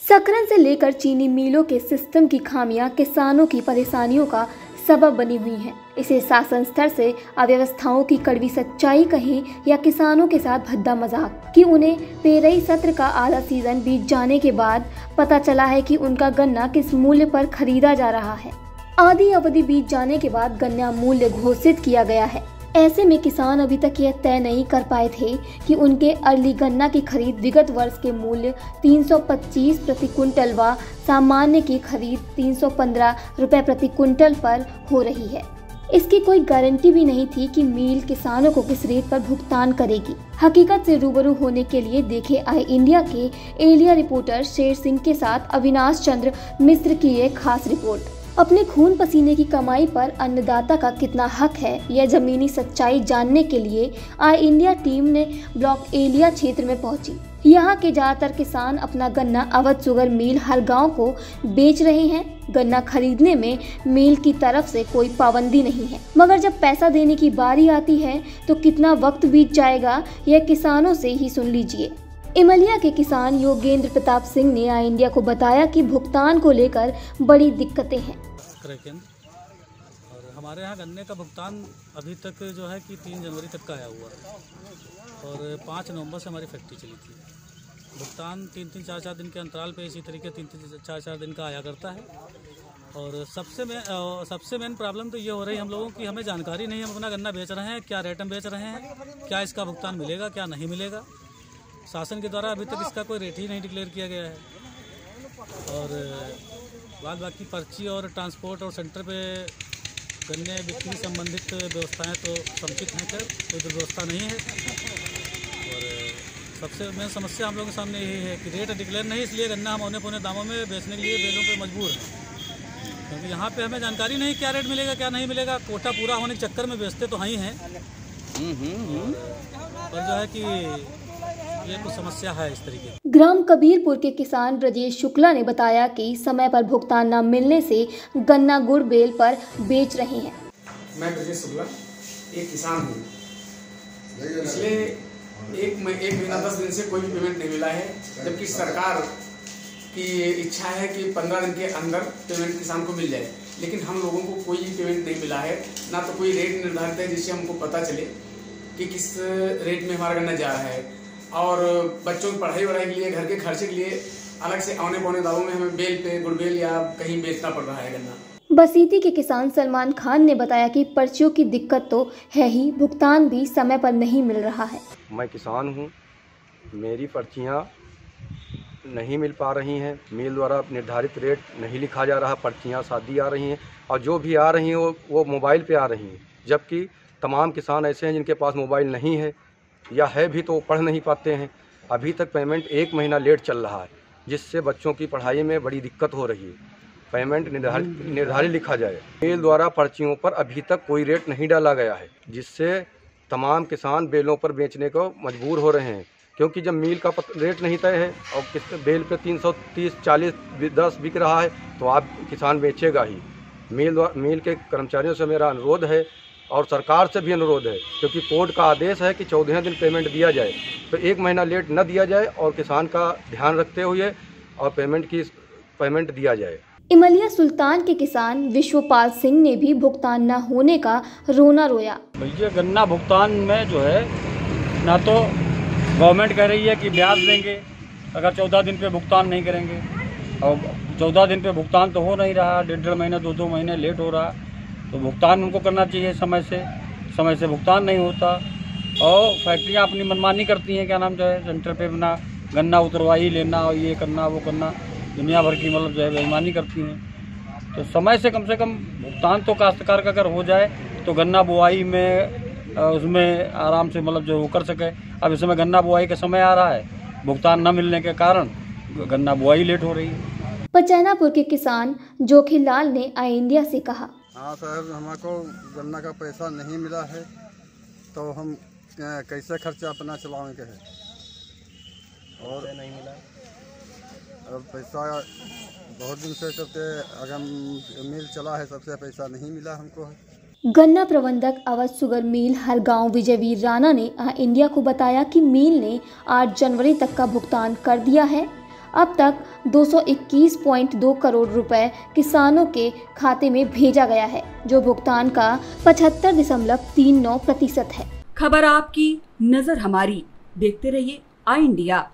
सकरन से लेकर चीनी मिलों के सिस्टम की खामियां किसानों की परेशानियों का सबब बनी हुई हैं। इसे शासन स्तर से अव्यवस्थाओं की कड़वी सच्चाई कहें या किसानों के साथ भद्दा मजाक कि उन्हें पेरई सत्र का आधा सीजन बीत जाने के बाद पता चला है कि उनका गन्ना किस मूल्य पर खरीदा जा रहा है। आधी अवधि बीत जाने के बाद गन्ना मूल्य घोषित किया गया है। ऐसे में किसान अभी तक यह तय नहीं कर पाए थे कि उनके अर्ली गन्ना की खरीद विगत वर्ष के मूल्य 325 प्रति कुंटल व सामान्य की खरीद 315 रुपए प्रति कुंटल पर हो रही है। इसकी कोई गारंटी भी नहीं थी कि मिल किसानों को किस रेट पर भुगतान करेगी। हकीकत से रूबरू होने के लिए देखे आई इंडिया के एलिया रिपोर्टर शेर सिंह के साथ अविनाश चंद्र मिश्र की एक खास रिपोर्ट। अपने खून पसीने की कमाई पर अन्नदाता का कितना हक है, यह जमीनी सच्चाई जानने के लिए आई इंडिया टीम ने ब्लॉक एलिया क्षेत्र में पहुंची। यहाँ के ज्यादातर किसान अपना गन्ना अवध शुगर मिल हरगांव को बेच रहे हैं। गन्ना खरीदने में मिल की तरफ से कोई पाबंदी नहीं है, मगर जब पैसा देने की बारी आती है तो कितना वक्त बीत जाएगा, यह किसानों से ही सुन लीजिए। इमलिया के किसान योगेंद्र प्रताप सिंह ने आई इंडिया को बताया कि भुगतान को लेकर बड़ी दिक्कतें हैं। और हमारे यहाँ गन्ने का भुगतान अभी तक जो है कि 3 जनवरी तक का आया हुआ है और 5 नवंबर से हमारी फैक्ट्री चली थी। भुगतान 3-3, 4-4 दिन के अंतराल पे इसी तरीके 3-3, 4-4 दिन का आया करता है। और सबसे मेन प्रॉब्लम तो ये हो रही है हम लोगों की, हमें जानकारी नहीं है हम अपना गन्ना बेच रहे हैं, क्या रेट में बेच रहे हैं, क्या इसका भुगतान मिलेगा, क्या नहीं मिलेगा। शासन के द्वारा अभी तक इसका कोई रेट ही नहीं डिक्लेयर किया गया है। और बाद बाकी पर्ची और ट्रांसपोर्ट और सेंटर पे गन्ने बिक्री संबंधित व्यवस्थाएं तो समुचित हैं, कोई तो व्यवस्था नहीं है। और सबसे मेन समस्या हम लोगों के सामने यही है कि रेट डिक्लेयर नहीं, इसलिए गन्ना हम औने पौने दामों में बेचने के लिए बेलों पे मजबूर हैं, क्योंकि यहाँ पे हमें जानकारी नहीं क्या रेट मिलेगा क्या नहीं मिलेगा। कोटा पूरा होने के चक्कर में बेचते तो ही हैं, और जो है कि ये कुछ समस्या है इस तरीके। ग्राम कबीरपुर के किसान ब्रजेश शुक्ला ने बताया कि समय पर भुगतान न मिलने से गन्ना गुड़ बेल पर बेच रहे हैं। मैं ब्रजेश शुक्ला एक किसान हूँ। पिछले एक महीना 10 दिन से कोई भी पेमेंट नहीं मिला है, जबकि सरकार की इच्छा है कि 15 दिन के अंदर पेमेंट किसान को मिल जाए, लेकिन हम लोगों को कोई पेमेंट नहीं मिला है। ना तो कोई रेट निर्धारित है जिससे हमको पता चले कि किस रेट में हमारा गन्ना जा रहा है। और बच्चों की पढ़ाई वढ़ाई के लिए, घर के खर्चे के लिए अलग से औने पौने दावों में हमें बेल पे गुड़बेल या कहीं बेचना पड़ रहा है गन्ना। बसीती के किसान सलमान खान ने बताया कि पर्चियों की दिक्कत तो है ही, भुगतान भी समय पर नहीं मिल रहा है। मैं किसान हूँ, मेरी पर्चियाँ नहीं मिल पा रही हैं, मिल द्वारा निर्धारित रेट नहीं लिखा जा रहा, पर्चियाँ सादी आ रही हैं और जो भी आ रही हैं वो मोबाइल पे आ रही हैं, जबकि तमाम किसान ऐसे हैं जिनके पास मोबाइल नहीं है या है भी तो पढ़ नहीं पाते हैं। अभी तक पेमेंट 1 महीना लेट चल रहा है, जिससे बच्चों की पढ़ाई में बड़ी दिक्कत हो रही है। पेमेंट निर्धारित लिखा जाए। बेल द्वारा पर्चियों पर अभी तक कोई रेट नहीं डाला गया है, जिससे तमाम किसान बेलों पर बेचने को मजबूर हो रहे हैं, क्योंकि जब मील का रेट नहीं तय है और बेल पे 330, 40, 10 बिक रहा है तो आप किसान बेचेगा ही। मील के कर्मचारियों से मेरा अनुरोध है और सरकार से भी अनुरोध है, क्योंकि कोर्ट का आदेश है कि 14 दिन पेमेंट दिया जाए, तो 1 महीना लेट न दिया जाए और किसान का ध्यान रखते हुए और पेमेंट दिया जाए। इमलिया सुल्तान के किसान विश्वपाल सिंह ने भी भुगतान न होने का रोना रोया। भैया गन्ना भुगतान में जो है ना तो गवर्नमेंट कह रही है कि ब्याज देंगे अगर 14 दिन पे भुगतान नहीं करेंगे, और 14 दिन पे भुगतान तो हो नहीं रहा, 1.5 महीना 2 महीने लेट हो रहा। तो भुगतान उनको करना चाहिए समय से भुगतान नहीं होता और फैक्ट्रियाँ अपनी मनमानी करती हैं, क्या नाम जो है सेंटर पे अपना गन्ना उतरवा ही लेना और ये करना वो करना, दुनिया भर की मतलब जो है बेईमानी करती हैं। तो समय से कम भुगतान तो काश्तकार का अगर हो जाए तो गन्ना बुआई में उसमें आराम से मतलब जो वो कर सके। अब इस समय गन्ना बुआई का समय आ रहा है, भुगतान न मिलने के कारण गन्ना बुआई लेट हो रही है। पचैनापुर के किसान जोखीलाल ने आई इंडिया से कहा, हाँ सर, हमको गन्ना का पैसा नहीं मिला है तो हम कैसे खर्चा अपना चलाएंगे है, और नहीं मिला अब पैसा बहुत दिन से चलते अगर मिल चला है, सबसे पैसा नहीं मिला हमको है। गन्ना प्रबंधक अवध शुगर मिल हरगांव विजयवीर राणा ने आई इंडिया को बताया कि मिल ने 8 जनवरी तक का भुगतान कर दिया है। अब तक 221.2 करोड़ रुपए किसानों के खाते में भेजा गया है, जो भुगतान का 75.39% है। खबर आपकी, नजर हमारी। देखते रहिए आई इंडिया।